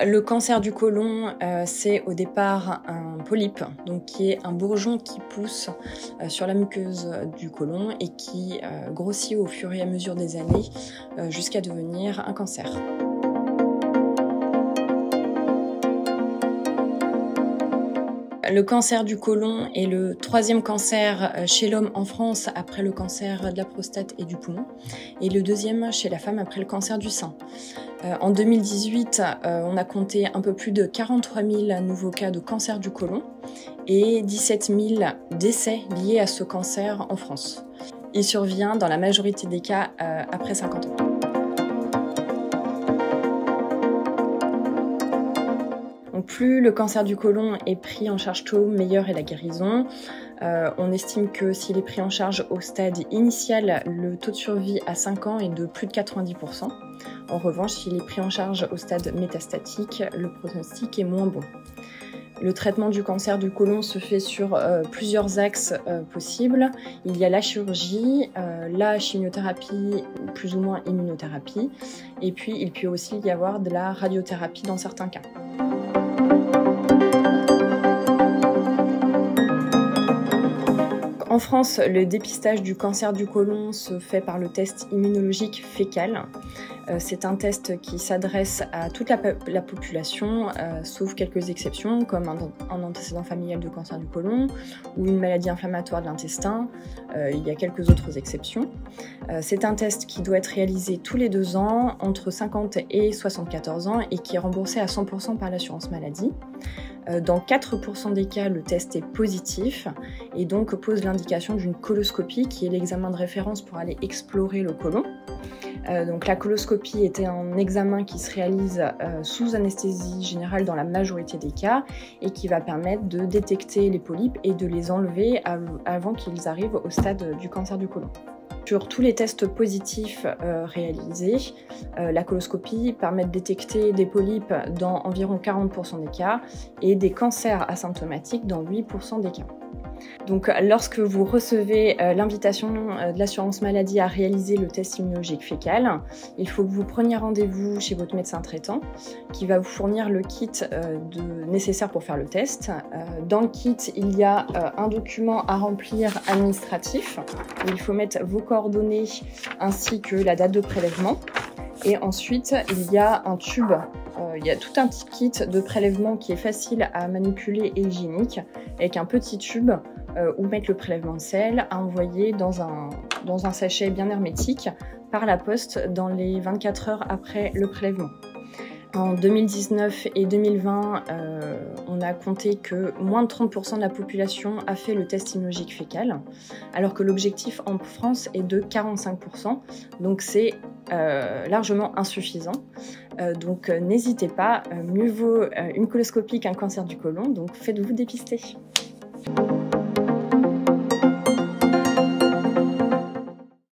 Le cancer du côlon, c'est au départ un polype, donc qui est un bourgeon qui pousse sur la muqueuse du côlon et qui grossit au fur et à mesure des années jusqu'à devenir un cancer. Le cancer du côlon est le 3e cancer chez l'homme en France après le cancer de la prostate et du poumon, et le 2e chez la femme après le cancer du sein. En 2018, on a compté un peu plus de 43 000 nouveaux cas de cancer du côlon et 17 000 décès liés à ce cancer en France. Il survient dans la majorité des cas après 50 ans. Donc plus le cancer du côlon est pris en charge tôt, meilleure est la guérison. On estime que s'il est pris en charge au stade initial, le taux de survie à 5 ans est de plus de 90%. En revanche, s'il est pris en charge au stade métastatique, le pronostic est moins bon. Le traitement du cancer du côlon se fait sur plusieurs axes possibles. Il y a la chirurgie, la chimiothérapie, plus ou moins immunothérapie, et puis il peut aussi y avoir de la radiothérapie dans certains cas. En France, le dépistage du cancer du côlon se fait par le test immunologique fécal. C'est un test qui s'adresse à toute la population, sauf quelques exceptions, comme un antécédent familial de cancer du côlon ou une maladie inflammatoire de l'intestin. Il y a quelques autres exceptions. C'est un test qui doit être réalisé tous les 2 ans, entre 50 et 74 ans, et qui est remboursé à 100% par l'assurance maladie. Dans 4% des cas, le test est positif et donc pose l'indication d'une coloscopie qui est l'examen de référence pour aller explorer le côlon. Donc la coloscopie était un examen qui se réalise sous anesthésie générale dans la majorité des cas et qui va permettre de détecter les polypes et de les enlever avant qu'ils arrivent au stade du cancer du côlon. Sur tous les tests positifs réalisés, la coloscopie permet de détecter des polypes dans environ 40% des cas et des cancers asymptomatiques dans 8% des cas. Donc, lorsque vous recevez l'invitation de l'assurance maladie à réaliser le test immunologique fécal, il faut que vous preniez rendez-vous chez votre médecin traitant qui va vous fournir le kit nécessaire pour faire le test. Dans le kit, il y a un document à remplir administratif où il faut mettre vos coordonnées ainsi que la date de prélèvement. Et ensuite, il y a un tube. Il y a tout un petit kit de prélèvement qui est facile à manipuler et hygiénique, avec un petit tube où mettre le prélèvement de sel à envoyer dans un sachet bien hermétique par la poste dans les 24 heures après le prélèvement. En 2019 et 2020, on a compté que moins de 30% de la population a fait le test immunologique fécal, alors que l'objectif en France est de 45%, donc c'est largement insuffisant. Donc n'hésitez pas, mieux vaut une coloscopie qu'un cancer du côlon, donc faites-vous dépister.